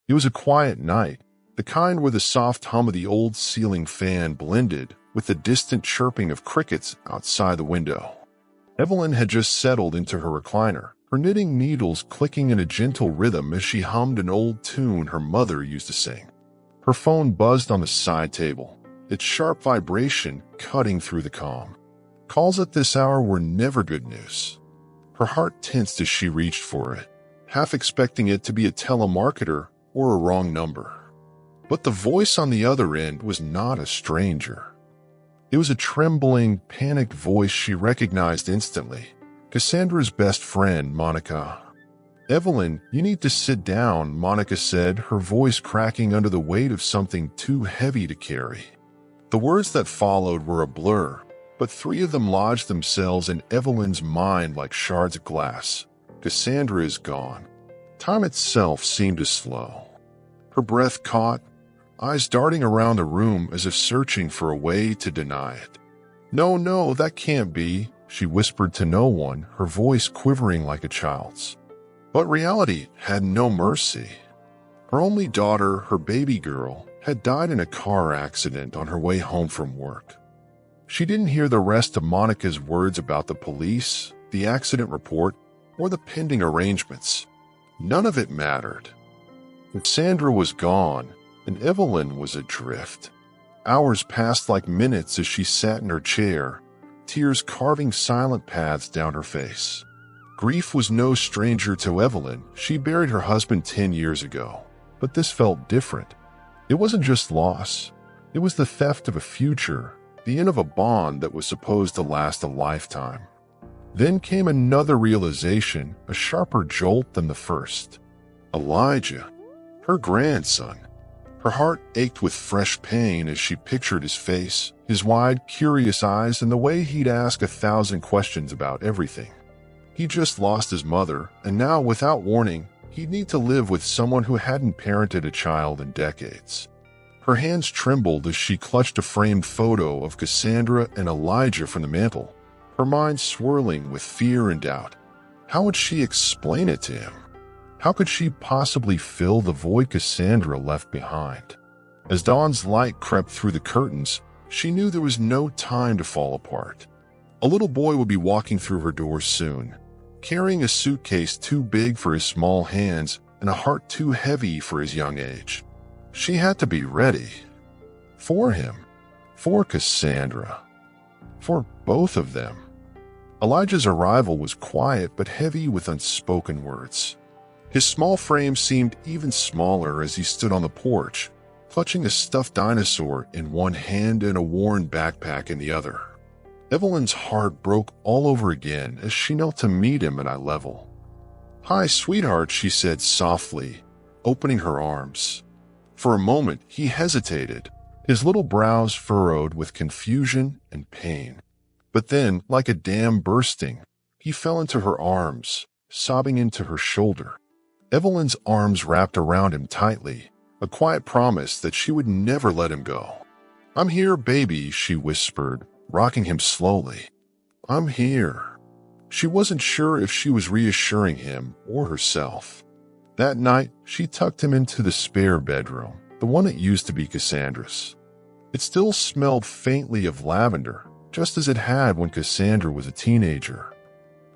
It was a quiet night, the kind where the soft hum of the old ceiling fan blended with the distant chirping of crickets outside the window. Evelyn had just settled into her recliner, her knitting needles clicking in a gentle rhythm as she hummed an old tune her mother used to sing. Her phone buzzed on the side table, its sharp vibration cutting through the calm. Calls at this hour were never good news. Her heart tensed as she reached for it, half expecting it to be a telemarketer or a wrong number. But the voice on the other end was not a stranger. It was a trembling, panicked voice she recognized instantly. Cassandra's best friend, Monica. "Evelyn, you need to sit down," Monica said, her voice cracking under the weight of something too heavy to carry. The words that followed were a blur, but three of them lodged themselves in Evelyn's mind like shards of glass. Cassandra is gone. Time itself seemed to slow. Her breath caught, eyes darting around the room as if searching for a way to deny it. No, that can't be," she whispered to no one, her voice quivering like a child's. But reality had no mercy. Her only daughter, her baby girl, had died in a car accident on her way home from work. She didn't hear the rest of Monica's words about the police, the accident report, or the pending arrangements. None of it mattered. Cassandra was gone, and Evelyn was adrift. Hours passed like minutes as she sat in her chair, tears carving silent paths down her face. Grief was no stranger to Evelyn. She buried her husband 10 years ago. But this felt different. It wasn't just loss. It was the theft of a future, the end of a bond that was supposed to last a lifetime. Then came another realization, a sharper jolt than the first. Elijah, her grandson. Her heart ached with fresh pain as she pictured his face, his wide, curious eyes, and the way he'd ask 1,000 questions about everything. He just lost his mother, and now, without warning, he'd need to live with someone who hadn't parented a child in decades. Her hands trembled as she clutched a framed photo of Cassandra and Elijah from the mantel, her mind swirling with fear and doubt. How would she explain it to him? How could she possibly fill the void Cassandra left behind? As dawn's light crept through the curtains, she knew there was no time to fall apart. A little boy would be walking through her door soon, carrying a suitcase too big for his small hands and a heart too heavy for his young age. She had to be ready. For him. For Cassandra. For both of them. Elijah's arrival was quiet but heavy with unspoken words. His small frame seemed even smaller as he stood on the porch, clutching a stuffed dinosaur in one hand and a worn backpack in the other. Evelyn's heart broke all over again as she knelt to meet him at eye level. "Hi, sweetheart," she said softly, opening her arms. For a moment, he hesitated, his little brows furrowed with confusion and pain. But then, like a dam bursting, he fell into her arms, sobbing into her shoulder. Evelyn's arms wrapped around him tightly, a quiet promise that she would never let him go. "I'm here, baby," she whispered, rocking him slowly. "I'm here." She wasn't sure if she was reassuring him or herself. That night, she tucked him into the spare bedroom, the one that used to be Cassandra's. It still smelled faintly of lavender, just as it had when Cassandra was a teenager.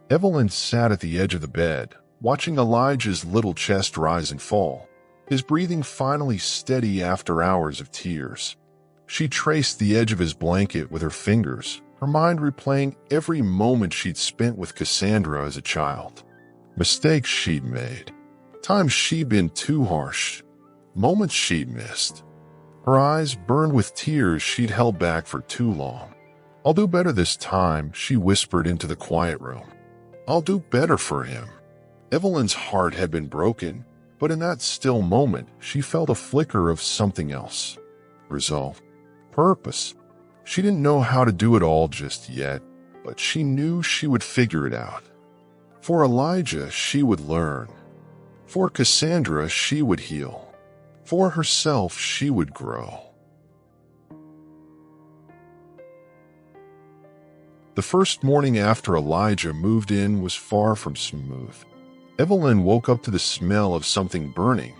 Evelyn sat at the edge of the bed, watching Elijah's little chest rise and fall, his breathing finally steady after hours of tears. She traced the edge of his blanket with her fingers, her mind replaying every moment she'd spent with Cassandra as a child. Mistakes she'd made, times she'd been too harsh, moments she'd missed. Her eyes burned with tears she'd held back for too long. "I'll do better this time," she whispered into the quiet room. "I'll do better for him." Evelyn's heart had been broken, but in that still moment, she felt a flicker of something else. Resolve. Purpose. She didn't know how to do it all just yet, but she knew she would figure it out. For Elijah, she would learn. For Cassandra, she would heal. For herself, she would grow. The first morning after Elijah moved in was far from smooth. Evelyn woke up to the smell of something burning,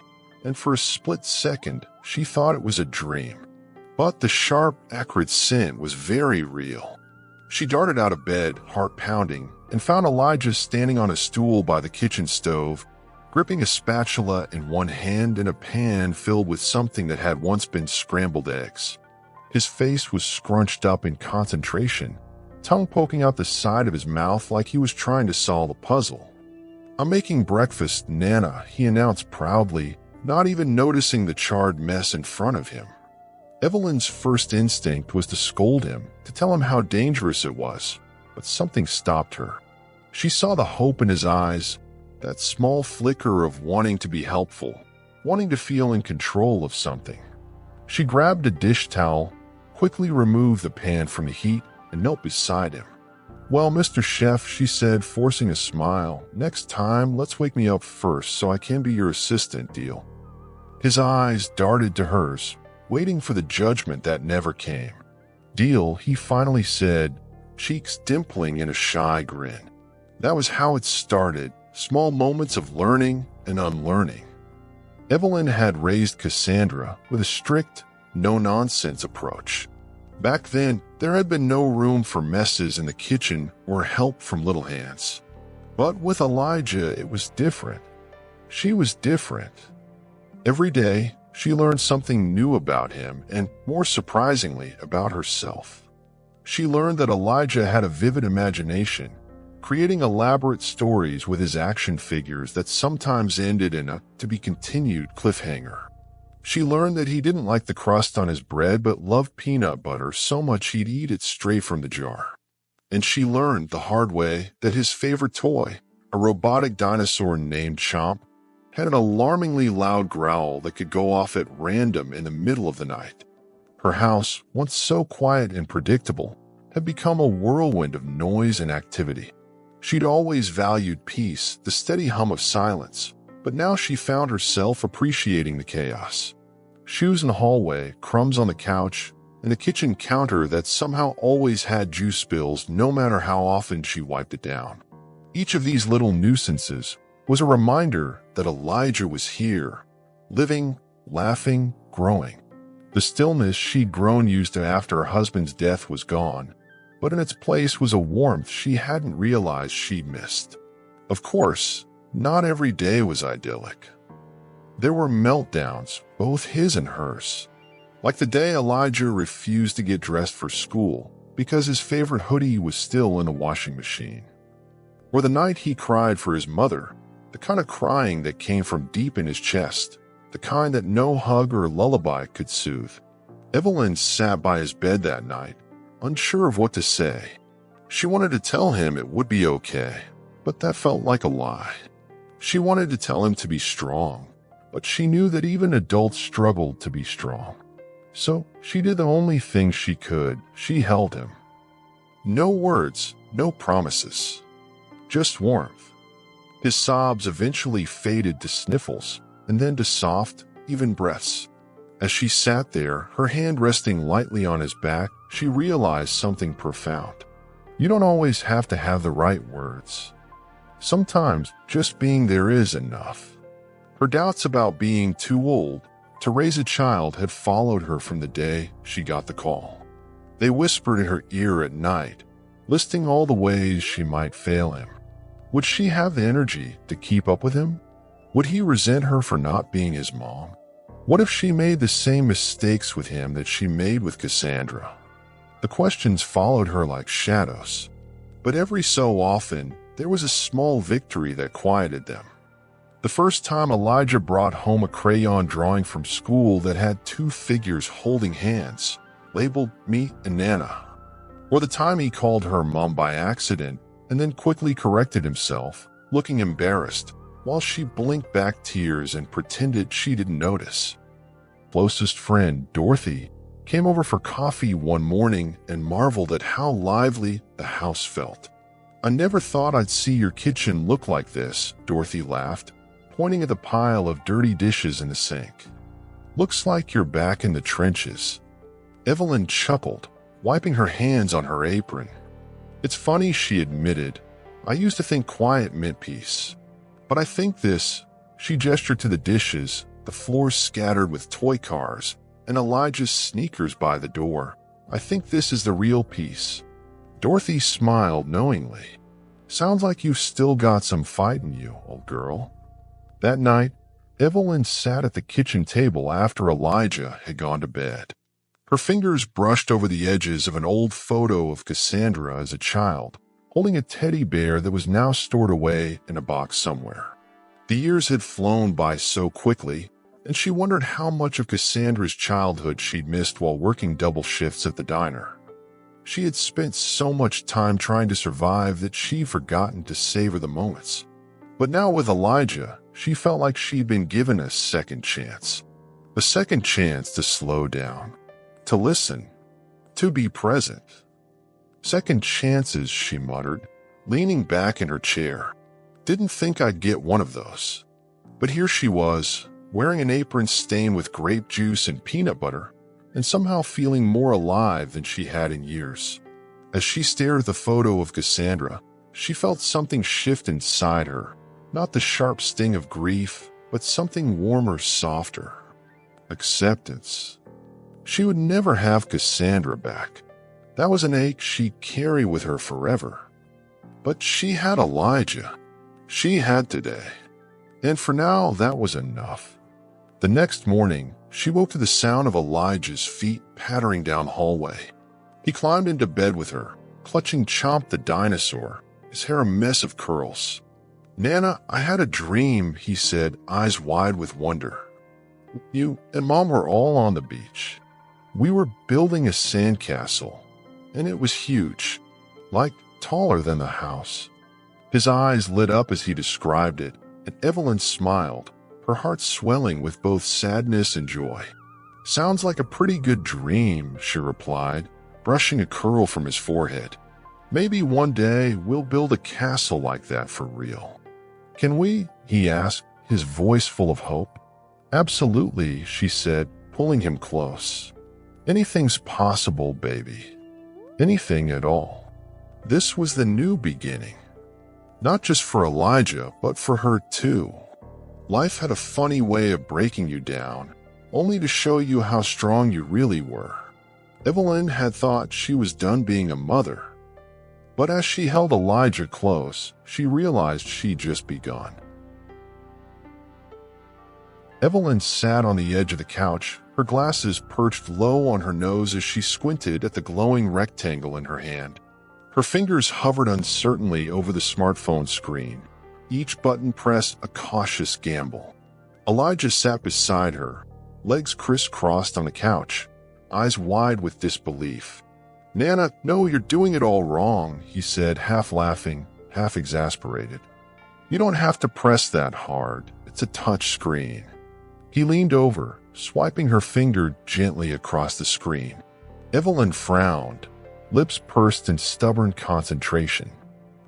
and for a split second, she thought it was a dream. But the sharp, acrid scent was very real. She darted out of bed, heart pounding, and found Elijah standing on a stool by the kitchen stove, gripping a spatula in one hand and a pan filled with something that had once been scrambled eggs. His face was scrunched up in concentration, tongue poking out the side of his mouth like he was trying to solve a puzzle. "I'm making breakfast, Nana," he announced proudly, not even noticing the charred mess in front of him. Evelyn's first instinct was to scold him, to tell him how dangerous it was, but something stopped her. She saw the hope in his eyes, that small flicker of wanting to be helpful, wanting to feel in control of something. She grabbed a dish towel, quickly removed the pan from the heat, and knelt beside him. "Well, Mr. Chef," she said, forcing a smile, "next time, let's wake me up first so I can be your assistant, deal?" His eyes darted to hers, waiting for the judgment that never came. "Deal," he finally said, cheeks dimpling in a shy grin. That was how it started, small moments of learning and unlearning. Evelyn had raised Cassandra with a strict, no-nonsense approach. Back then, there had been no room for messes in the kitchen or help from little hands. But with Elijah, it was different. She was different. Every day, she learned something new about him and, more surprisingly, about herself. She learned that Elijah had a vivid imagination, creating elaborate stories with his action figures that sometimes ended in a to-be-continued cliffhanger. She learned that he didn't like the crust on his bread but loved peanut butter so much he'd eat it straight from the jar. And she learned the hard way that his favorite toy, a robotic dinosaur named Chomp, had an alarmingly loud growl that could go off at random in the middle of the night. Her house, once so quiet and predictable, had become a whirlwind of noise and activity. She'd always valued peace, the steady hum of silence, but now she found herself appreciating the chaos. Shoes in the hallway, crumbs on the couch, and a kitchen counter that somehow always had juice spills no matter how often she wiped it down. Each of these little nuisances was a reminder that Elijah was here, living, laughing, growing. The stillness she'd grown used to after her husband's death was gone, but in its place was a warmth she hadn't realized she'd missed. Of course, not every day was idyllic. There were meltdowns, both his and hers. Like the day Elijah refused to get dressed for school because his favorite hoodie was still in the washing machine. Or the night he cried for his mother, the kind of crying that came from deep in his chest, the kind that no hug or lullaby could soothe. Evelyn sat by his bed that night, unsure of what to say. She wanted to tell him it would be okay, but that felt like a lie. She wanted to tell him to be strong, but she knew that even adults struggled to be strong. So she did the only thing she could. She held him. No words, no promises, just warmth. His sobs eventually faded to sniffles and then to soft, even breaths. As she sat there, her hand resting lightly on his back, she realized something profound. You don't always have to have the right words. Sometimes just being there is enough. Her doubts about being too old to raise a child had followed her from the day she got the call. They whispered in her ear at night, listing all the ways she might fail him. Would she have the energy to keep up with him? Would he resent her for not being his mom? What if she made the same mistakes with him that she made with Cassandra? The questions followed her like shadows, but every so often, there was a small victory that quieted them. The first time Elijah brought home a crayon drawing from school that had two figures holding hands, labeled me and Nana. Or the time he called her mom by accident and then quickly corrected himself, looking embarrassed, while she blinked back tears and pretended she didn't notice. Closest friend, Dorothy, came over for coffee one morning and marveled at how lively the house felt. "I never thought I'd see your kitchen look like this," Dorothy laughed, pointing at the pile of dirty dishes in the sink. "Looks like you're back in the trenches." Evelyn chuckled, wiping her hands on her apron. "It's funny," she admitted. "I used to think quiet meant peace. But I think this," she gestured to the dishes, "the the floor scattered with toy cars, and Elijah's sneakers by the door. I think this is the real piece. Dorothy smiled knowingly. Sounds like you've still got some fight in you, old girl. That night, Evelyn sat at the kitchen table after Elijah had gone to bed. Her fingers brushed over the edges of an old photo of Cassandra as a child, holding a teddy bear that was now stored away in a box somewhere. The years had flown by so quickly, and she wondered how much of Cassandra's childhood she'd missed while working double shifts at the diner. She had spent so much time trying to survive that she'd forgotten to savor the moments. But now with Elijah, she felt like she'd been given a second chance. A second chance to slow down, to listen, to be present. Second chances, she muttered, leaning back in her chair. Didn't think I'd get one of those. But here she was, wearing an apron stained with grape juice and peanut butter, and somehow feeling more alive than she had in years. As she stared at the photo of Cassandra, she felt something shift inside her, not the sharp sting of grief, but something warmer, softer. Acceptance. She would never have Cassandra back. That was an ache she'd carry with her forever. But she had Elijah. She had today. And for now, that was enough. The next morning, she woke to the sound of Elijah's feet pattering down the hallway. He climbed into bed with her, clutching Chomp the dinosaur, his hair a mess of curls. "Nana, I had a dream," he said, eyes wide with wonder. "You and Mom were all on the beach. We were building a sandcastle, and it was huge, like taller than the house." His eyes lit up as he described it, and Evelyn smiled, her heart swelling with both sadness and joy. "Sounds like a pretty good dream," she replied, brushing a curl from his forehead. "Maybe one day we'll build a castle like that for real." "Can we?" he asked, his voice full of hope. "Absolutely," she said, pulling him close. "Anything's possible, baby. Anything at all." This was the new beginning. Not just for Elijah, but for her too. Life had a funny way of breaking you down, only to show you how strong you really were. Evelyn had thought she was done being a mother. But as she held Elijah close, she realized she'd just begun. Evelyn sat on the edge of the couch, her glasses perched low on her nose as she squinted at the glowing rectangle in her hand. Her fingers hovered uncertainly over the smartphone screen, each button pressed a cautious gamble. Elijah sat beside her, legs crisscrossed on the couch, eyes wide with disbelief. "Nana, no, you're doing it all wrong," he said, half laughing, half exasperated. "You don't have to press that hard. It's a touch screen." He leaned over, swiping her finger gently across the screen. Evelyn frowned, lips pursed in stubborn concentration.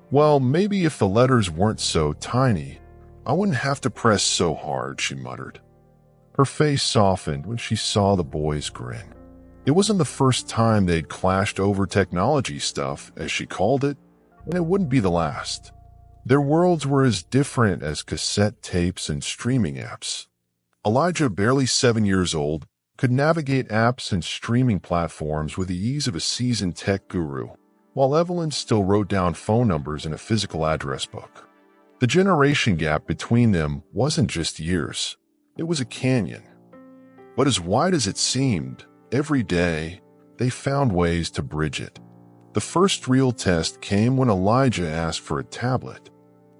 "Well, maybe if the letters weren't so tiny, I wouldn't have to press so hard," she muttered. Her face softened when she saw the boy's grin. It wasn't the first time they'd clashed over technology stuff, as she called it, and it wouldn't be the last. Their worlds were as different as cassette tapes and streaming apps. Elijah, barely 7 years old, could navigate apps and streaming platforms with the ease of a seasoned tech guru, while Evelyn still wrote down phone numbers in a physical address book. The generation gap between them wasn't just years. It was a canyon. But as wide as it seemed, every day, they found ways to bridge it. The first real test came when Elijah asked for a tablet.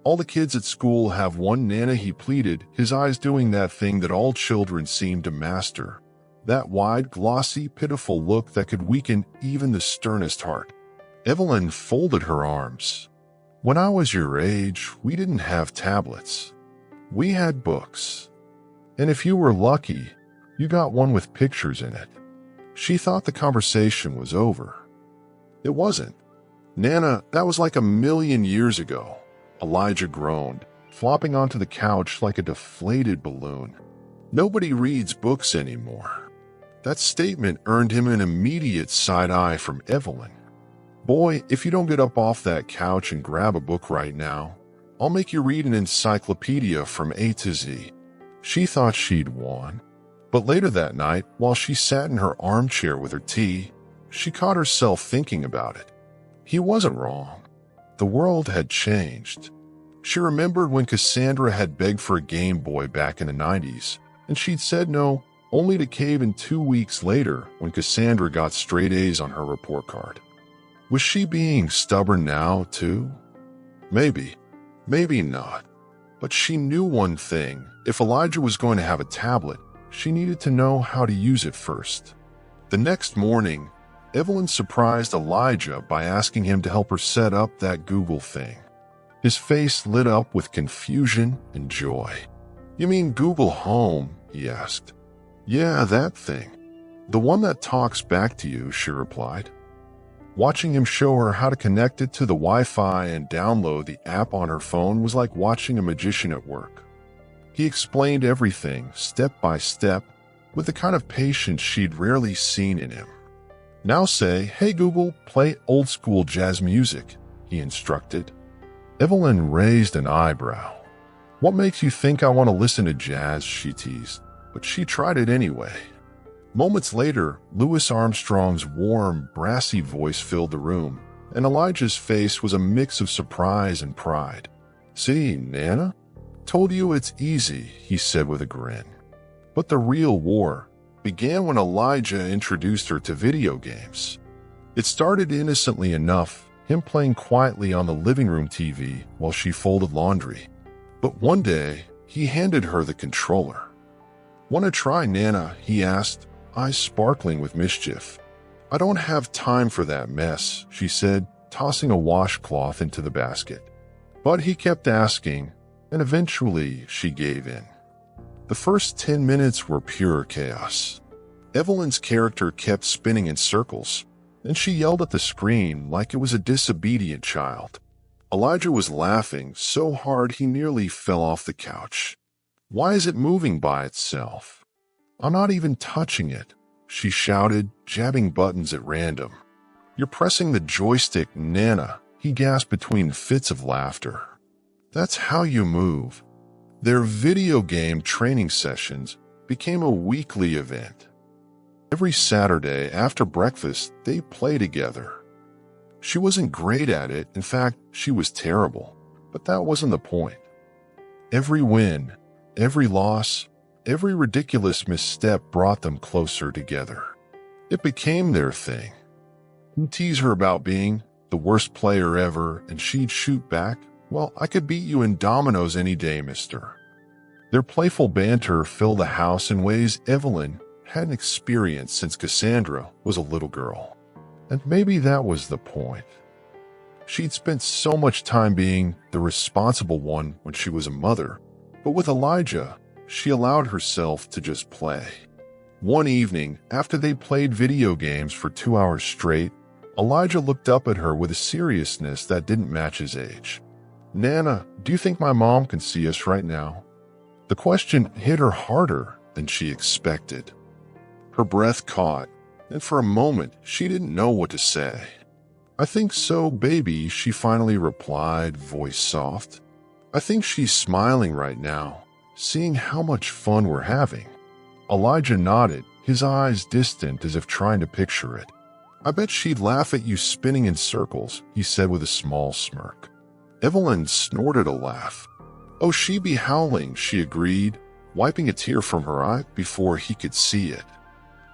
"All the kids at school have one, Nana," he pleaded, his eyes doing that thing that all children seem to master. That wide, glossy, pitiful look that could weaken even the sternest heart. Evelyn folded her arms. "When I was your age, we didn't have tablets. We had books. And if you were lucky, you got one with pictures in it." She thought the conversation was over. It wasn't. "Nana, that was like 1,000,000 years ago." Elijah groaned, flopping onto the couch like a deflated balloon. "Nobody reads books anymore." That statement earned him an immediate side eye from Evelyn. "Boy, if you don't get up off that couch and grab a book right now, I'll make you read an encyclopedia from A to Z." She thought she'd won. But later that night, while she sat in her armchair with her tea, she caught herself thinking about it. He wasn't wrong. The world had changed. She remembered when Cassandra had begged for a Game Boy back in the 90s, and she'd said no, only to cave in 2 weeks later when Cassandra got straight A's on her report card. Was she being stubborn now, too? Maybe. Maybe not. But she knew one thing. If Elijah was going to have a tablet, she needed to know how to use it first. The next morning, Evelyn surprised Elijah by asking him to help her set up that Google thing. His face lit up with confusion and joy. "You mean Google Home?" he asked. "Yeah, that thing. The one that talks back to you," she replied. Watching him show her how to connect it to the Wi-Fi and download the app on her phone was like watching a magician at work. He explained everything, step by step, with the kind of patience she'd rarely seen in him. "Now say, 'Hey Google, play old-school jazz music,'" he instructed. Evelyn raised an eyebrow. "What makes you think I want to listen to jazz?" she teased, but she tried it anyway. Moments later, Louis Armstrong's warm, brassy voice filled the room, and Elijah's face was a mix of surprise and pride. "See, Nana? Told you it's easy," he said with a grin. But the real war began when Elijah introduced her to video games. It started innocently enough, him playing quietly on the living room TV while she folded laundry. But one day, he handed her the controller. "Want to try, Nana?" he asked, eyes sparkling with mischief. "I don't have time for that mess," she said, tossing a washcloth into the basket. But he kept asking, and eventually she gave in. The first 10 minutes were pure chaos. Evelyn's character kept spinning in circles, and she yelled at the screen like it was a disobedient child. Elijah was laughing so hard he nearly fell off the couch. "Why is it moving by itself? I'm not even touching it," she shouted, jabbing buttons at random. "You're pressing the joystick, Nana," he gasped between fits of laughter. "That's how you move." Their video game training sessions became a weekly event. Every Saturday after breakfast, they play together. She wasn't great at it. In fact, she was terrible. But that wasn't the point. Every win, every loss, every ridiculous misstep brought them closer together. It became their thing. He'd tease her about being the worst player ever, and she'd shoot back, "Well, I could beat you in dominoes any day, mister." Their playful banter filled the house in ways Evelyn hadn't experienced since Cassandra was a little girl. And maybe that was the point. She'd spent so much time being the responsible one when she was a mother, but with Elijah, she allowed herself to just play. One evening, after they played video games for 2 hours straight, Elijah looked up at her with a seriousness that didn't match his age. "Nana, do you think my mom can see us right now?" The question hit her harder than she expected. Her breath caught, and for a moment she didn't know what to say. "I think so, baby," she finally replied, voice soft. "I think she's smiling right now, seeing how much fun we're having." Elijah nodded, his eyes distant as if trying to picture it. "I bet she'd laugh at you spinning in circles," he said with a small smirk. Evelyn snorted a laugh. "Oh, she'd be howling," she agreed, wiping a tear from her eye before he could see it.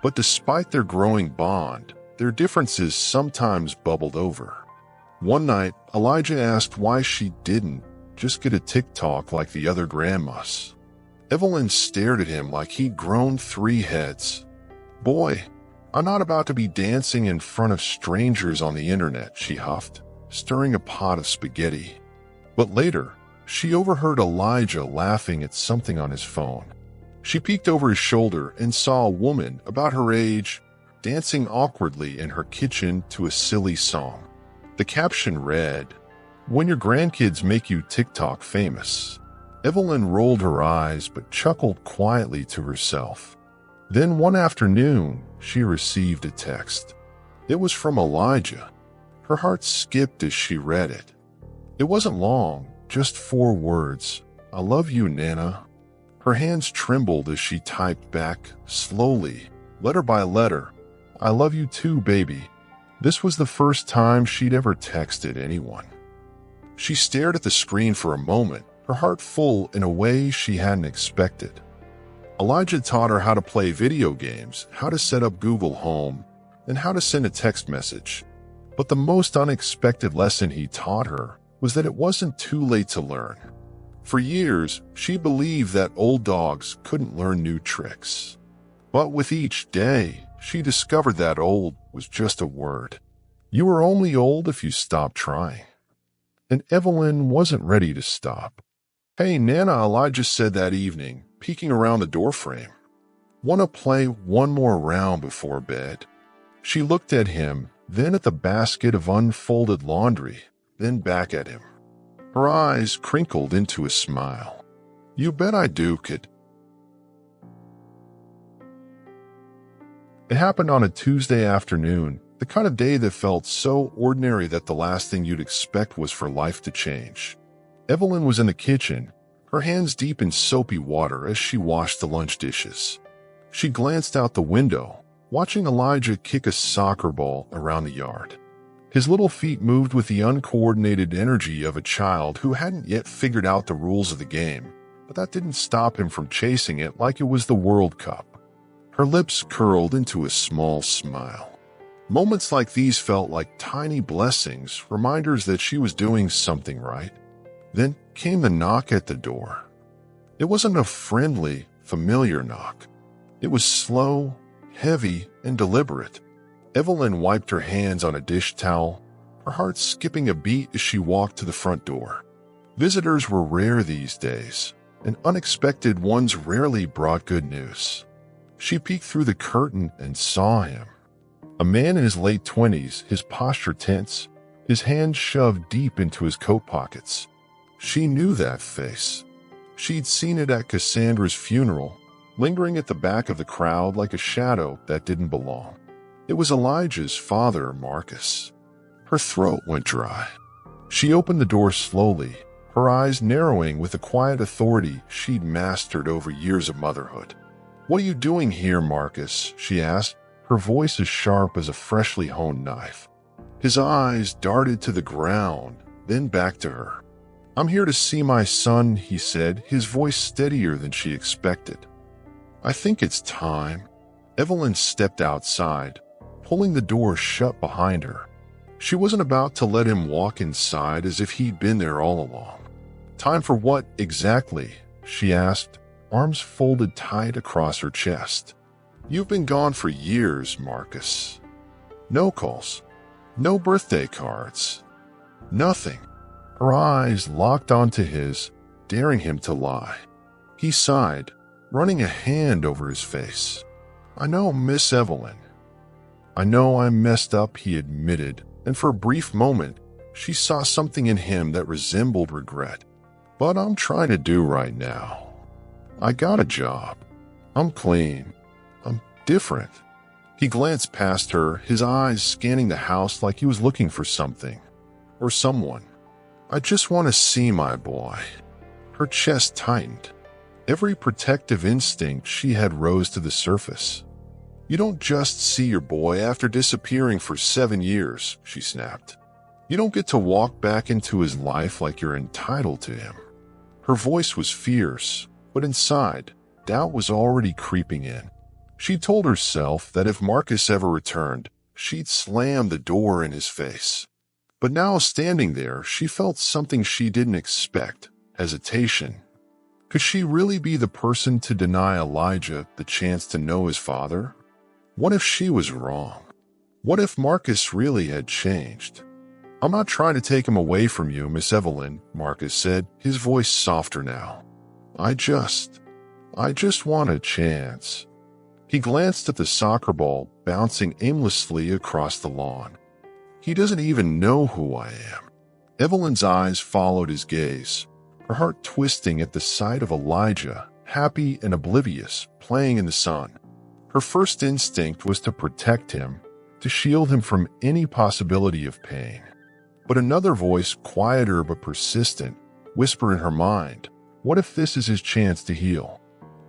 But despite their growing bond, their differences sometimes bubbled over. One night, Elijah asked why she didn't just get a TikTok like the other grandmas. Evelyn stared at him like he'd grown 3 heads. "Boy, I'm not about to be dancing in front of strangers on the internet," she huffed, stirring a pot of spaghetti. But later, she overheard Elijah laughing at something on his phone. She peeked over his shoulder and saw a woman about her age dancing awkwardly in her kitchen to a silly song. The caption read, "When your grandkids make you TikTok famous." Evelyn rolled her eyes but chuckled quietly to herself. Then one afternoon, she received a text. It was from Elijah. Her heart skipped as she read it. It wasn't long, just 4 words. "I love you, Nana." Her hands trembled as she typed back, slowly, letter by letter, "I love you too, baby." This was the first time she'd ever texted anyone. She stared at the screen for a moment, her heart full in a way she hadn't expected. Elijah taught her how to play video games, how to set up Google Home, and how to send a text message. But the most unexpected lesson he taught her was that it wasn't too late to learn. For years, she believed that old dogs couldn't learn new tricks. But with each day, she discovered that old was just a word. You were only old if you stopped trying. And Evelyn wasn't ready to stop. "Hey, Nana," Elijah said that evening, peeking around the doorframe. "Want to play one more round before bed?" She looked at him, then at the basket of unfolded laundry, then back at him. Her eyes crinkled into a smile. "You bet I do, kid." It happened on a Tuesday afternoon, the kind of day that felt so ordinary that the last thing you'd expect was for life to change. Evelyn was in the kitchen, her hands deep in soapy water as she washed the lunch dishes. She glanced out the window, watching Elijah kick a soccer ball around the yard. His little feet moved with the uncoordinated energy of a child who hadn't yet figured out the rules of the game, but that didn't stop him from chasing it like it was the World Cup. Her lips curled into a small smile. Moments like these felt like tiny blessings, reminders that she was doing something right. Then came the knock at the door. It wasn't a friendly, familiar knock. It was slow, heavy, and deliberate. Evelyn wiped her hands on a dish towel, her heart skipping a beat as she walked to the front door. Visitors were rare these days, and unexpected ones rarely brought good news. She peeked through the curtain and saw him. A man in his late 20s, his posture tense, his hands shoved deep into his coat pockets. She knew that face. She'd seen it at Cassandra's funeral, lingering at the back of the crowd like a shadow that didn't belong. It was Elijah's father, Marcus. Her throat went dry. She opened the door slowly, her eyes narrowing with the quiet authority she'd mastered over years of motherhood. "What are you doing here, Marcus?" she asked, her voice as sharp as a freshly honed knife. His eyes darted to the ground, then back to her. "I'm here to see my son," he said, his voice steadier than she expected. "I think it's time." Evelyn stepped outside, pulling the door shut behind her. She wasn't about to let him walk inside as if he'd been there all along. "Time for what, exactly?" she asked, arms folded tight across her chest. "You've been gone for years, Marcus. No calls, no birthday cards, nothing." Her eyes locked onto his, daring him to lie. He sighed, running a hand over his face. "I know, Miss Evelyn. I know I'm messed up," he admitted, and for a brief moment, she saw something in him that resembled regret. "But I'm trying to do right now. I got a job. I'm clean. I'm different." He glanced past her, his eyes scanning the house like he was looking for something or someone. "I just want to see my boy." Her chest tightened. Every protective instinct she had rose to the surface. "You don't just see your boy after disappearing for 7 years, she snapped. "You don't get to walk back into his life like you're entitled to him." Her voice was fierce, but inside, doubt was already creeping in. She told herself that if Marcus ever returned, she'd slam the door in his face. But now, standing there, she felt something she didn't expect, hesitation. Could she really be the person to deny Elijah the chance to know his father? What if she was wrong? What if Marcus really had changed? "I'm not trying to take him away from you, Miss Evelyn," Marcus said, his voice softer now. I just want a chance." He glanced at the soccer ball bouncing aimlessly across the lawn. "He doesn't even know who I am." Evelyn's eyes followed his gaze, her heart twisting at the sight of Elijah, happy and oblivious, playing in the sun. Her first instinct was to protect him, to shield him from any possibility of pain. But another voice, quieter but persistent, whispered in her mind, what if this is his chance to heal?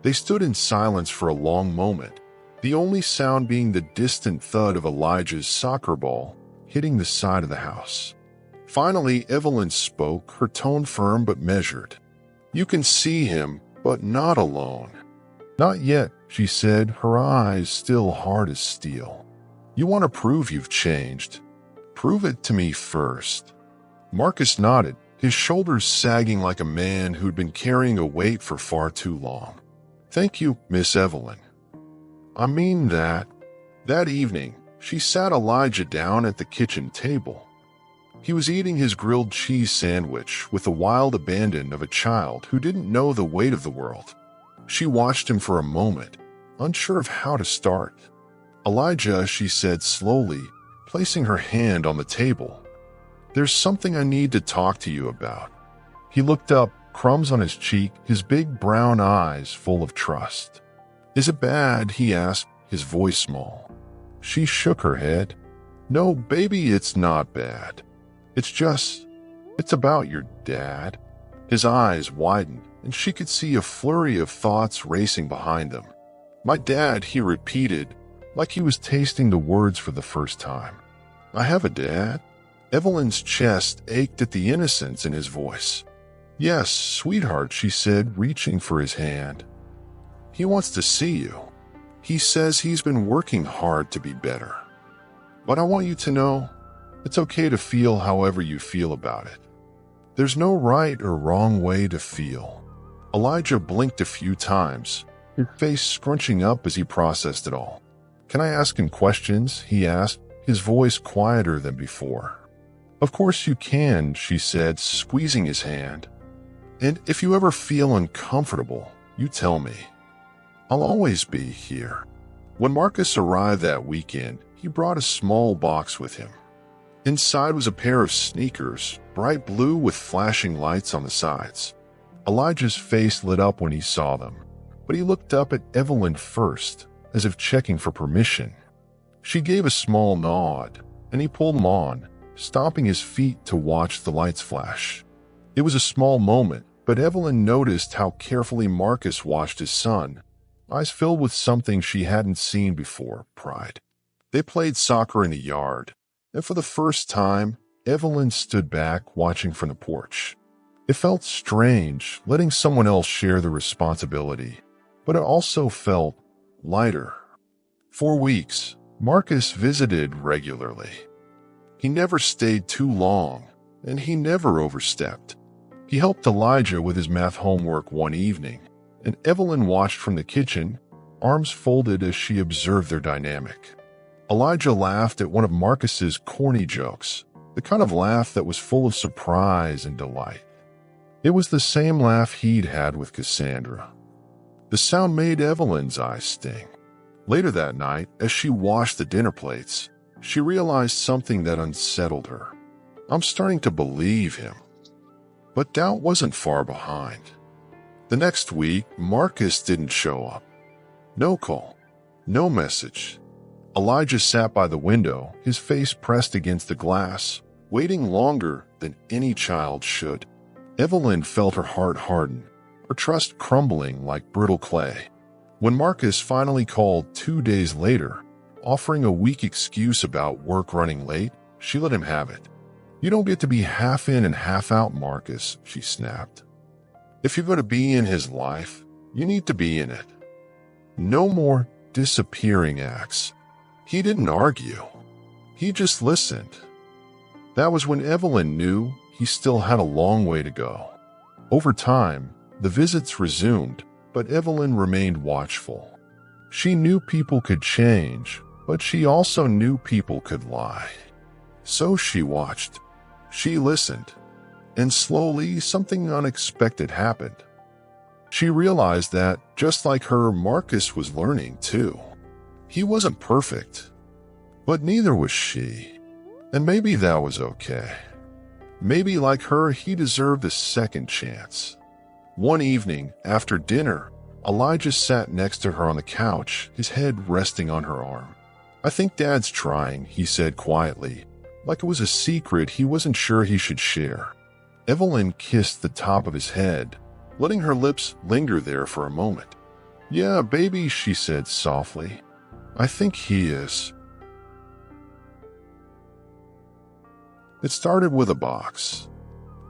They stood in silence for a long moment, the only sound being the distant thud of Elijah's soccer ball hitting the side of the house. Finally, Evelyn spoke, her tone firm but measured. "You can see him, but not alone." "Not yet," she said, her eyes still hard as steel. "You want to prove you've changed. Prove it to me first." Marcus nodded, his shoulders sagging like a man who'd been carrying a weight for far too long. "Thank you, Miss Evelyn." "I mean that." That evening, she sat Elijah down at the kitchen table. He was eating his grilled cheese sandwich with the wild abandon of a child who didn't know the weight of the world. She watched him for a moment, unsure of how to start. "Elijah," she said slowly, placing her hand on the table. "There's something I need to talk to you about." He looked up, crumbs on his cheek, his big brown eyes full of trust. "Is it bad?" he asked, his voice small. She shook her head. "No, baby, it's not bad. It's about your dad." His eyes widened, and she could see a flurry of thoughts racing behind them. "My dad," he repeated, like he was tasting the words for the first time. "I have a dad?" Evelyn's chest ached at the innocence in his voice. "Yes, sweetheart," she said, reaching for his hand. "He wants to see you. He says he's been working hard to be better. But I want you to know, it's okay to feel however you feel about it. There's no right or wrong way to feel." Elijah blinked a few times, his face scrunching up as he processed it all. "Can I ask him questions?" he asked, his voice quieter than before. "Of course you can," she said, squeezing his hand. "And if you ever feel uncomfortable, you tell me. I'll always be here." When Marcus arrived that weekend, he brought a small box with him. Inside was a pair of sneakers, bright blue with flashing lights on the sides. Elijah's face lit up when he saw them, but he looked up at Evelyn first, as if checking for permission. She gave a small nod, and he pulled them on, stomping his feet to watch the lights flash. It was a small moment, but Evelyn noticed how carefully Marcus watched his son, eyes filled with something she hadn't seen before, pride. They played soccer in the yard, and for the first time, Evelyn stood back watching from the porch. It felt strange letting someone else share the responsibility, but it also felt lighter. For weeks, Marcus visited regularly. He never stayed too long, and he never overstepped. He helped Elijah with his math homework one evening, and Evelyn watched from the kitchen, arms folded as she observed their dynamic. Elijah laughed at one of Marcus's corny jokes, the kind of laugh that was full of surprise and delight. It was the same laugh he'd had with Cassandra. The sound made Evelyn's eyes sting. Later that night, as she washed the dinner plates, she realized something that unsettled her. "I'm starting to believe him." But doubt wasn't far behind. The next week, Marcus didn't show up. No call, no message. Elijah sat by the window, his face pressed against the glass, waiting longer than any child should. Evelyn felt her heart harden, her trust crumbling like brittle clay. When Marcus finally called 2 days later, offering a weak excuse about work running late, she let him have it. "You don't get to be half in and half out, Marcus," she snapped. "If you're going to be in his life, you need to be in it. No more disappearing acts." He didn't argue. He just listened. That was when Evelyn knew he still had a long way to go. Over time, the visits resumed, but Evelyn remained watchful. She knew people could change, but she also knew people could lie. So she watched. She listened. And slowly, something unexpected happened. She realized that, just like her, Marcus was learning too. He wasn't perfect, but neither was she. And maybe that was okay. Maybe, like her, he deserved a second chance. One evening, after dinner, Elijah sat next to her on the couch, his head resting on her arm. "I think Dad's trying," he said quietly, like it was a secret he wasn't sure he should share. Evelyn kissed the top of his head, letting her lips linger there for a moment. "Yeah, baby," she said softly. "I think he is." It started with a box.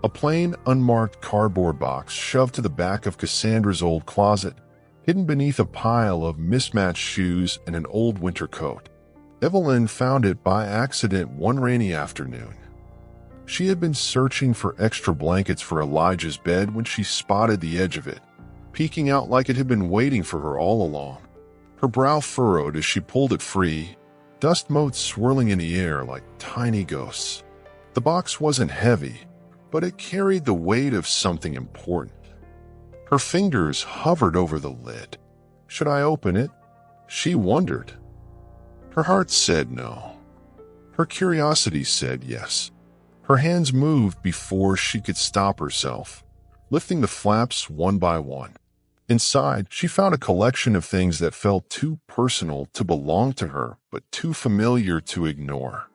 A plain, unmarked cardboard box shoved to the back of Cassandra's old closet, hidden beneath a pile of mismatched shoes and an old winter coat. Evelyn found it by accident one rainy afternoon. She had been searching for extra blankets for Elijah's bed when she spotted the edge of it, peeking out like it had been waiting for her all along. Her brow furrowed as she pulled it free, dust motes swirling in the air like tiny ghosts. The box wasn't heavy, but it carried the weight of something important. Her fingers hovered over the lid. Should I open it? She wondered. Her heart said no. Her curiosity said yes. Her hands moved before she could stop herself, lifting the flaps one by one. Inside, she found a collection of things that felt too personal to belong to her, but too familiar to ignore.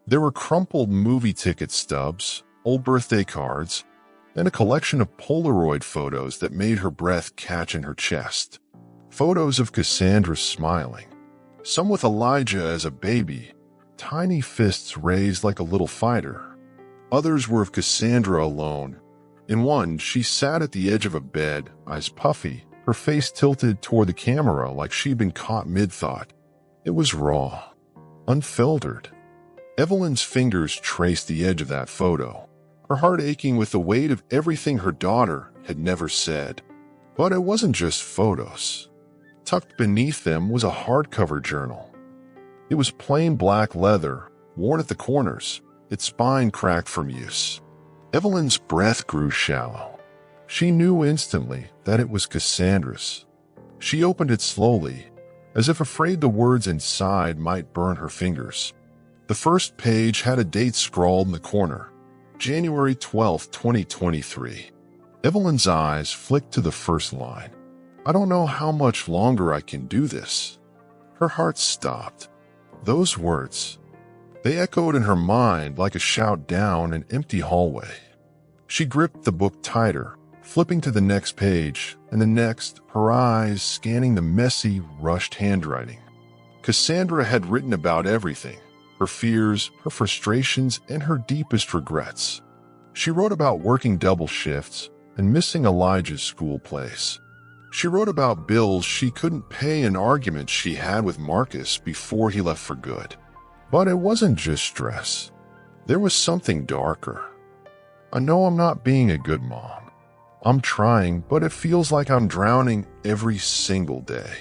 There were crumpled movie ticket stubs, old birthday cards, and a collection of Polaroid photos that made her breath catch in her chest. Photos of Cassandra smiling, some with Elijah as a baby, tiny fists raised like a little fighter. Others were of Cassandra alone. In one, she sat at the edge of a bed, eyes puffy, her face tilted toward the camera like she'd been caught mid-thought. It was raw, unfiltered. Evelyn's fingers traced the edge of that photo, her heart aching with the weight of everything her daughter had never said. But it wasn't just photos. Tucked beneath them was a hardcover journal. It was plain black leather, worn at the corners, its spine cracked from use. Evelyn's breath grew shallow. She knew instantly that it was Cassandra's. She opened it slowly, as if afraid the words inside might burn her fingers. The first page had a date scrawled in the corner, January 12, 2023. Evelyn's eyes flicked to the first line. I don't know how much longer I can do this. Her heart stopped. Those words, they echoed in her mind like a shout down an empty hallway. She gripped the book tighter, flipping to the next page, and the next, her eyes scanning the messy, rushed handwriting. Cassandra had written about everything, her fears, her frustrations, and her deepest regrets. She wrote about working double shifts and missing Elijah's school plays. She wrote about bills she couldn't pay and arguments she had with Marcus before he left for good. But it wasn't just stress. There was something darker. I know I'm not being a good mom. I'm trying, but it feels like I'm drowning every single day.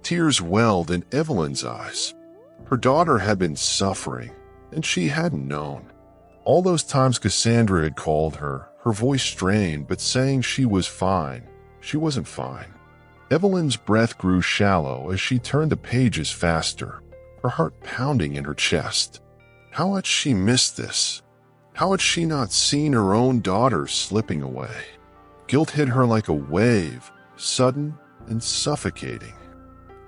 Tears welled in Evelyn's eyes. Her daughter had been suffering, and she hadn't known. All those times Cassandra had called her, her voice strained, but saying she was fine. She wasn't fine. Evelyn's breath grew shallow as she turned the pages faster, her heart pounding in her chest. How had she missed this? How had she not seen her own daughter slipping away? Guilt hit her like a wave, sudden and suffocating.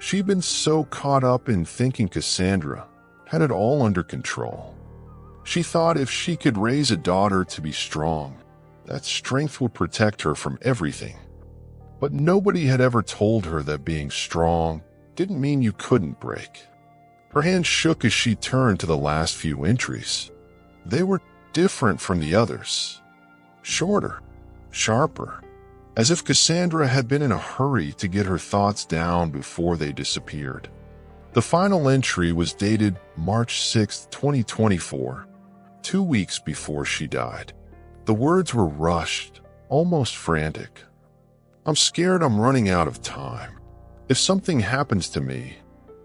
She'd been so caught up in thinking Cassandra had it all under control. She thought if she could raise a daughter to be strong, that strength would protect her from everything. But nobody had ever told her that being strong didn't mean you couldn't break. Her hand shook as she turned to the last few entries. They were different from the others. Shorter, sharper, as if Cassandra had been in a hurry to get her thoughts down before they disappeared. The final entry was dated March 6, 2024, 2 weeks before she died. The words were rushed, almost frantic. I'm scared I'm running out of time. If something happens to me,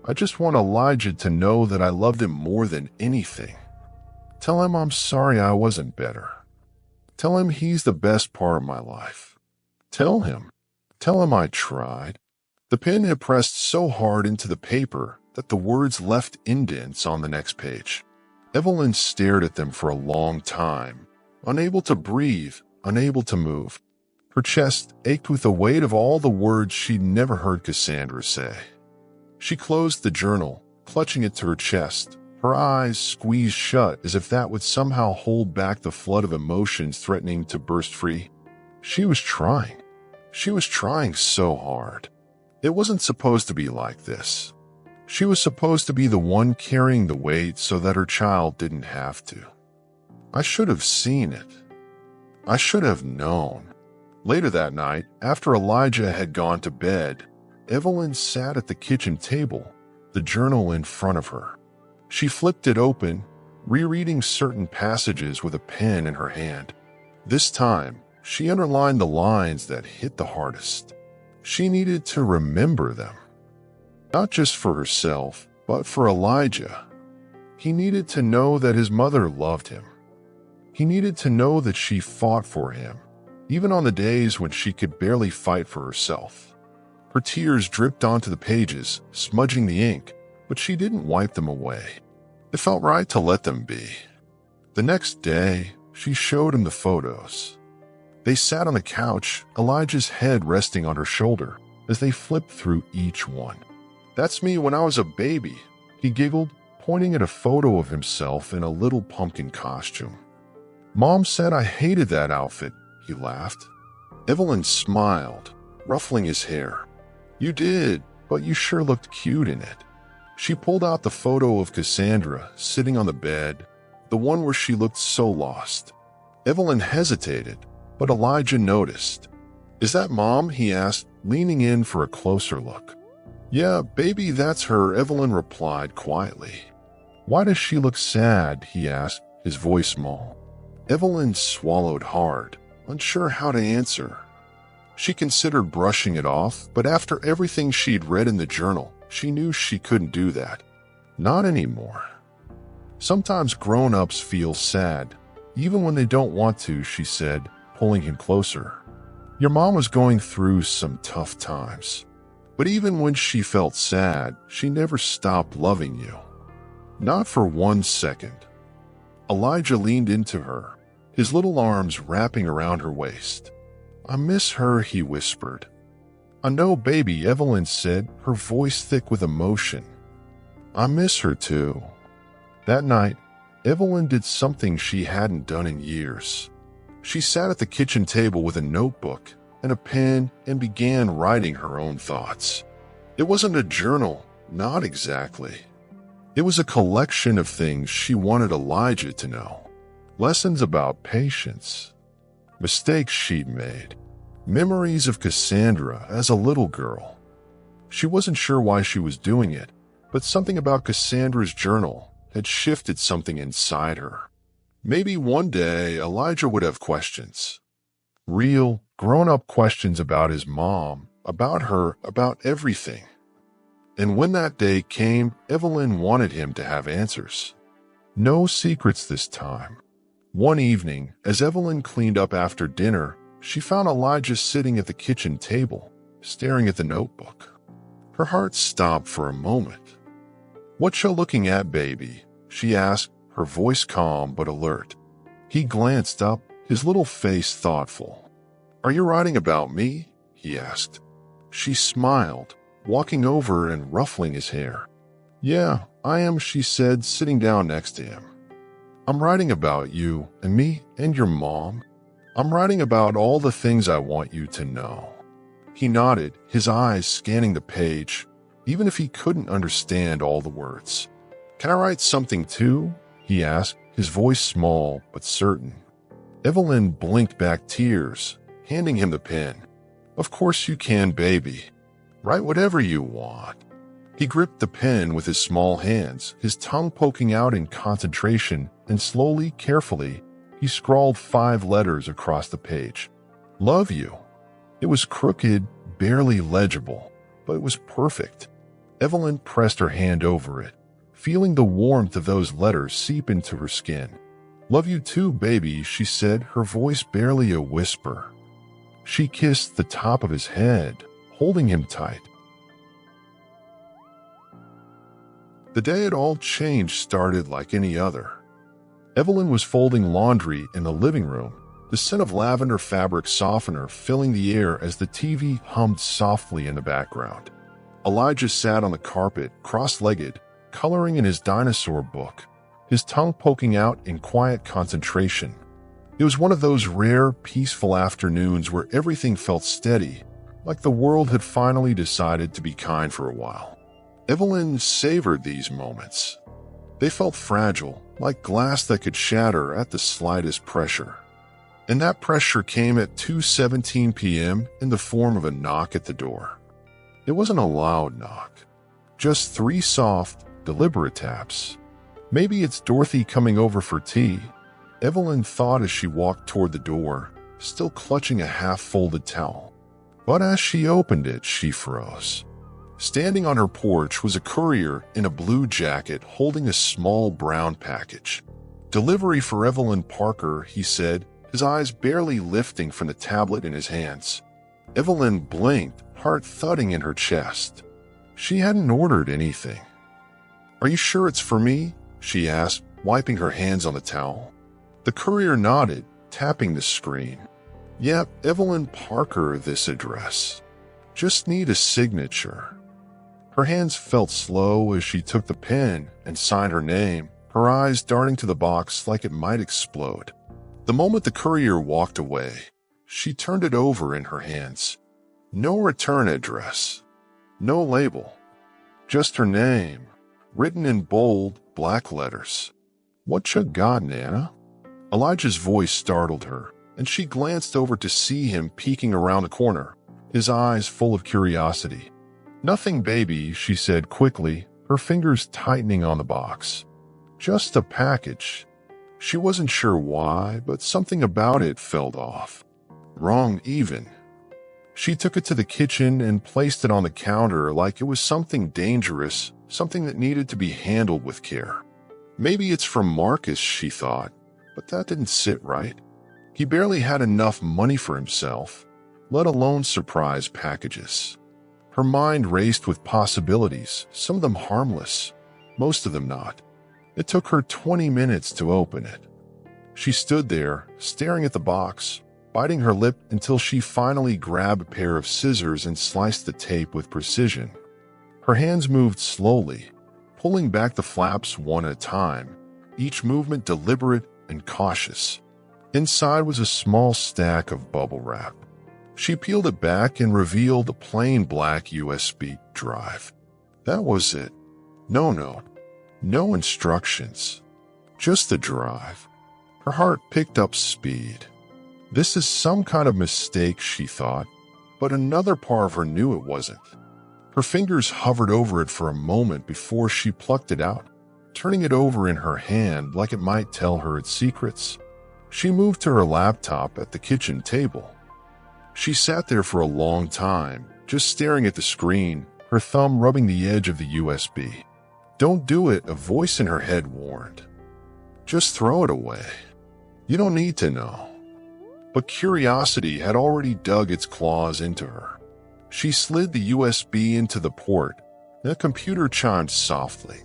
I just want Elijah to know that I loved him more than anything. Tell him I'm sorry I wasn't better. Tell him he's the best part of my life. Tell him I tried. The pen had pressed so hard into the paper that the words left indents on the next page. Evelyn stared at them for a long time, unable to breathe, unable to move. Her chest ached with the weight of all the words she'd never heard Cassandra say. She closed the journal, clutching it to her chest, her eyes squeezed shut as if that would somehow hold back the flood of emotions threatening to burst free. She was trying. She was trying so hard. It wasn't supposed to be like this. She was supposed to be the one carrying the weight so that her child didn't have to. I should have seen it. I should have known. Later that night, after Elijah had gone to bed, Evelyn sat at the kitchen table, the journal in front of her. She flipped it open, rereading certain passages with a pen in her hand. This time, she underlined the lines that hit the hardest. She needed to remember them. Not just for herself, but for Elijah. He needed to know that his mother loved him. He needed to know that she fought for him, even on the days when she could barely fight for herself. Her tears dripped onto the pages, smudging the ink, but she didn't wipe them away. It felt right to let them be. The next day, she showed him the photos. They sat on the couch, Elijah's head resting on her shoulder, as they flipped through each one. "That's me when I was a baby," he giggled, pointing at a photo of himself in a little pumpkin costume. "Mom said I hated that outfit," he laughed. Evelyn smiled, ruffling his hair. "You did, but you sure looked cute in it." She pulled out the photo of Cassandra sitting on the bed, the one where she looked so lost. Evelyn hesitated, but Elijah noticed. "Is that Mom?" he asked, leaning in for a closer look. "Yeah, baby, that's her," Evelyn replied quietly. "Why does she look sad?" he asked, his voice small. Evelyn swallowed hard, unsure how to answer. She considered brushing it off, but after everything she'd read in the journal, she knew she couldn't do that. Not anymore. "Sometimes grown-ups feel sad, even when they don't want to," she said, pulling him closer. "Your mom was going through some tough times. But even when she felt sad, she never stopped loving you. Not for 1 second." Elijah leaned into her, his little arms wrapping around her waist. "I miss her," he whispered. "I know, baby," Evelyn said, her voice thick with emotion. "I miss her too." That night, Evelyn did something she hadn't done in years. She sat at the kitchen table with a notebook and a pen and began writing her own thoughts. It wasn't a journal, not exactly. It was a collection of things she wanted Elijah to know. Lessons about patience, mistakes she'd made, memories of Cassandra as a little girl. She wasn't sure why she was doing it, but something about Cassandra's journal had shifted something inside her. Maybe one day Elijah would have questions. Real, grown-up questions about his mom, about her, about everything. And when that day came, Evelyn wanted him to have answers. No secrets this time. One evening, as Evelyn cleaned up after dinner, she found Elijah sitting at the kitchen table, staring at the notebook. Her heart stopped for a moment. "What you looking at, baby?" she asked, her voice calm but alert. He glanced up, his little face thoughtful. "Are you writing about me?" he asked. She smiled, walking over and ruffling his hair. "Yeah, I am," she said, sitting down next to him. "I'm writing about you and me and your mom. I'm writing about all the things I want you to know." He nodded, his eyes scanning the page, even if he couldn't understand all the words. "Can I write something too?" he asked, his voice small but certain. Evelyn blinked back tears, handing him the pen. "Of course you can, baby. Write whatever you want." He gripped the pen with his small hands, his tongue poking out in concentration, and slowly, carefully, he scrawled 5 letters across the page. "Love you." It was crooked, barely legible, but it was perfect. Evelyn pressed her hand over it, feeling the warmth of those letters seep into her skin. "Love you too, baby," she said, her voice barely a whisper. She kissed the top of his head, holding him tight. The day it all changed started like any other. Evelyn was folding laundry in the living room, the scent of lavender fabric softener filling the air as the TV hummed softly in the background. Elijah sat on the carpet, cross-legged, coloring in his dinosaur book, his tongue poking out in quiet concentration. It was one of those rare, peaceful afternoons where everything felt steady, like the world had finally decided to be kind for a while. Evelyn savored these moments. They felt fragile, like glass that could shatter at the slightest pressure. And that pressure came at 2:17 p.m. in the form of a knock at the door. It wasn't a loud knock, just 3 soft, deliberate taps. Maybe it's Dorothy coming over for tea, Evelyn thought as she walked toward the door, still clutching a half-folded towel. But as she opened it, she froze. Standing on her porch was a courier in a blue jacket holding a small brown package. "Delivery for Evelyn Parker," he said, his eyes barely lifting from the tablet in his hands. Evelyn blinked, heart thudding in her chest. She hadn't ordered anything. "Are you sure it's for me?" she asked, wiping her hands on the towel. The courier nodded, tapping the screen. "Yep, Evelyn Parker, this address. Just need a signature." Her hands felt slow as she took the pen and signed her name, her eyes darting to the box like it might explode. The moment the courier walked away, she turned it over in her hands. No return address, no label, just her name, written in bold, black letters. "What you got, Nana?" Elijah's voice startled her, and she glanced over to see him peeking around the corner, his eyes full of curiosity. "Nothing, baby," she said quickly, her fingers tightening on the box. "Just a package." She wasn't sure why, but something about it felt off. Wrong even. She took it to the kitchen and placed it on the counter like it was something dangerous, something that needed to be handled with care. Maybe it's from Marcus, she thought, but that didn't sit right. He barely had enough money for himself, let alone surprise packages. Her mind raced with possibilities, some of them harmless, most of them not. It took her 20 minutes to open it. She stood there, staring at the box, biting her lip until she finally grabbed a pair of scissors and sliced the tape with precision. Her hands moved slowly, pulling back the flaps one at a time, each movement deliberate and cautious. Inside was a small stack of bubble wrap. She peeled it back and revealed a plain black USB drive. That was it. No instructions. Just the drive. Her heart picked up speed. This is some kind of mistake, she thought, but another part of her knew it wasn't. Her fingers hovered over it for a moment before she plucked it out, turning it over in her hand like it might tell her its secrets. She moved to her laptop at the kitchen table. She sat there for a long time, just staring at the screen, her thumb rubbing the edge of the USB. "Don't do it," a voice in her head warned. "Just throw it away. You don't need to know." But curiosity had already dug its claws into her. She slid the USB into the port, and the computer chimed softly.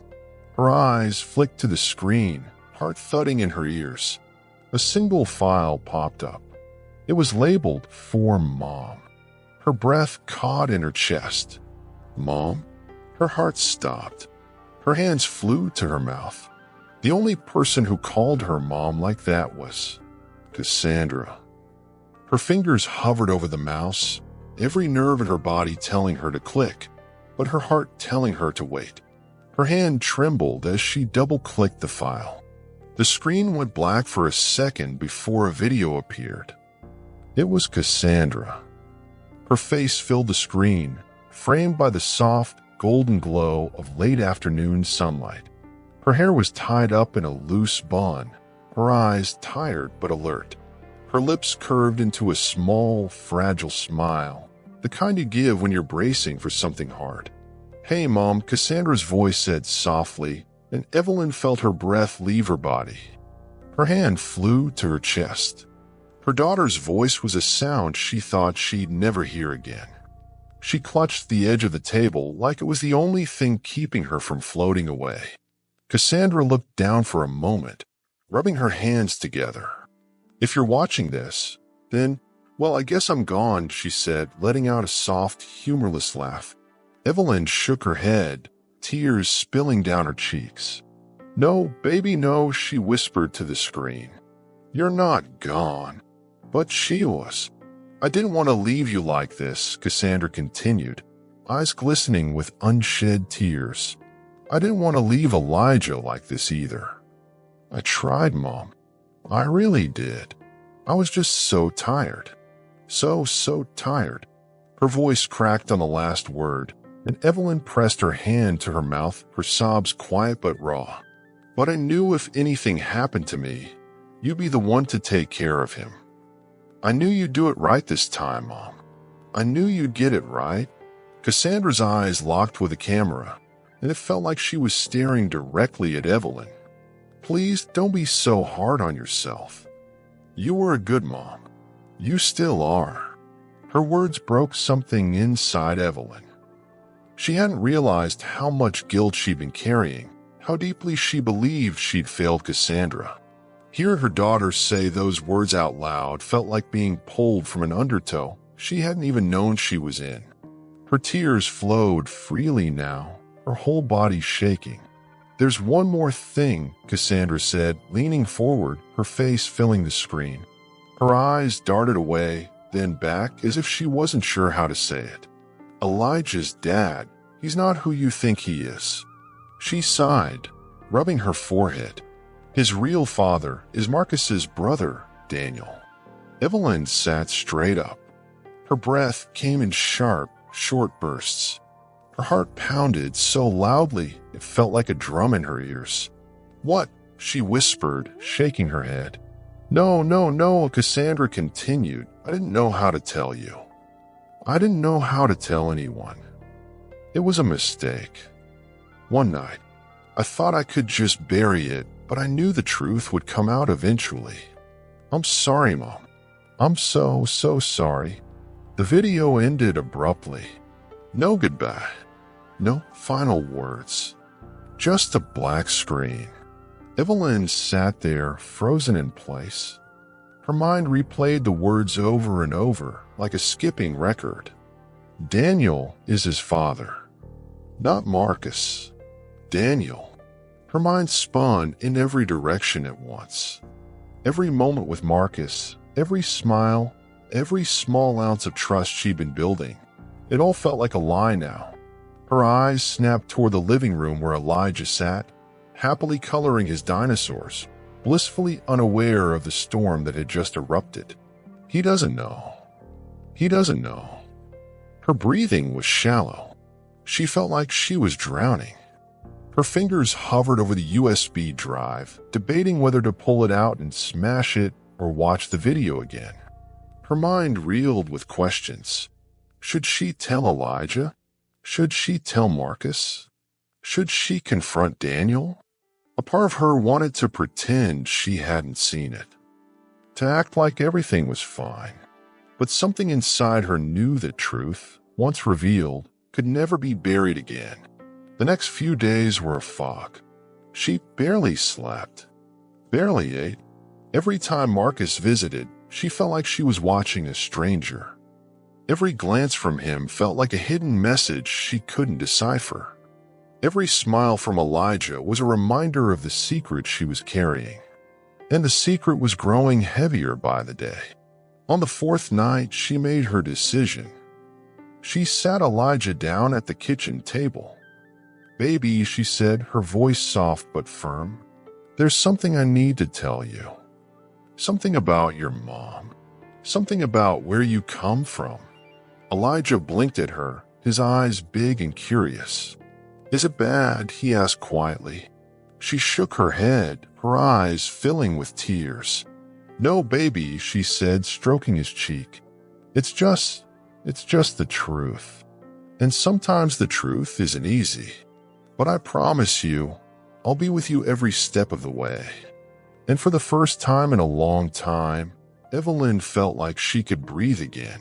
Her eyes flicked to the screen, heart thudding in her ears. A single file popped up. It was labeled "For Mom." Her breath caught in her chest. Mom? Her heart stopped. Her hands flew to her mouth. The only person who called her mom like that was Cassandra. Her fingers hovered over the mouse, every nerve in her body telling her to click, but her heart telling her to wait. Her hand trembled as she double-clicked the file. The screen went black for a second before a video appeared. It was Cassandra. Her face filled the screen, framed by the soft, golden glow of late afternoon sunlight. Her hair was tied up in a loose bun, her eyes tired but alert. Her lips curved into a small, fragile smile, the kind you give when you're bracing for something hard. "Hey, Mom," Cassandra's voice said softly, and Evelyn felt her breath leave her body. Her hand flew to her chest. Her daughter's voice was a sound she thought she'd never hear again. She clutched the edge of the table like it was the only thing keeping her from floating away. Cassandra looked down for a moment, rubbing her hands together. "If you're watching this, then, well, I guess I'm gone," she said, letting out a soft, humorless laugh. Evelyn shook her head, tears spilling down her cheeks. "No, baby, no," she whispered to the screen. "You're not gone." But she was. I didn't want to leave you like this, Cassandra continued, eyes glistening with unshed tears. I didn't want to leave Elijah like this either. I tried, Mom. I really did. I was just so tired. So tired. Her voice cracked on the last word, and Evelyn pressed her hand to her mouth, her sobs quiet but raw. But I knew if anything happened to me, you'd be the one to take care of him. I knew you'd do it right this time, Mom. I knew you'd get it right. Cassandra's eyes locked with the camera, and it felt like she was staring directly at Evelyn. Please don't be so hard on yourself. You were a good mom. You still are. Her words broke something inside Evelyn. She hadn't realized how much guilt she'd been carrying, how deeply she believed she'd failed Cassandra. Hearing her daughter say those words out loud felt like being pulled from an undertow she hadn't even known she was in. Her tears flowed freely now, her whole body shaking. There's one more thing, Cassandra said, leaning forward, her face filling the screen. Her eyes darted away, then back as if she wasn't sure how to say it. Elijah's dad, he's not who you think he is. She sighed, rubbing her forehead. His real father is Marcus's brother, Daniel. Evelyn sat straight up. Her breath came in sharp, short bursts. Her heart pounded so loudly it felt like a drum in her ears. What? She whispered, shaking her head. No, Cassandra continued. I didn't know how to tell you. I didn't know how to tell anyone. It was a mistake. One night, I thought I could just bury it, but I knew the truth would come out eventually. I'm sorry, Mom. I'm so sorry. The video ended abruptly. No goodbye. No final words. Just a black screen. Evelyn sat there, frozen in place. Her mind replayed the words over and over, like a skipping record. Daniel is his father. Not Marcus. Daniel. Her mind spun in every direction at once. Every moment with Marcus, every smile, every small ounce of trust she'd been building, it all felt like a lie now. Her eyes snapped toward the living room where Elijah sat, happily coloring his dinosaurs, blissfully unaware of the storm that had just erupted. He doesn't know. He doesn't know. Her breathing was shallow. She felt like she was drowning. Her fingers hovered over the USB drive, debating whether to pull it out and smash it or watch the video again. Her mind reeled with questions. Should she tell Elijah? Should she tell Marcus? Should she confront Daniel? A part of her wanted to pretend she hadn't seen it, to act like everything was fine. But something inside her knew that truth, once revealed, could never be buried again. The next few days were a fog. She barely slept, barely ate. Every time Marcus visited, she felt like she was watching a stranger. Every glance from him felt like a hidden message she couldn't decipher. Every smile from Elijah was a reminder of the secret she was carrying. And the secret was growing heavier by the day. On the fourth night, she made her decision. She sat Elijah down at the kitchen table. Baby, she said, her voice soft but firm, there's something I need to tell you. Something about your mom. Something about where you come from. Elijah blinked at her, his eyes big and curious. Is it bad? He asked quietly. She shook her head, her eyes filling with tears. No, baby, she said, stroking his cheek. It's just the truth. And sometimes the truth isn't easy. But I promise you, I'll be with you every step of the way. And for the first time in a long time, Evelyn felt like she could breathe again.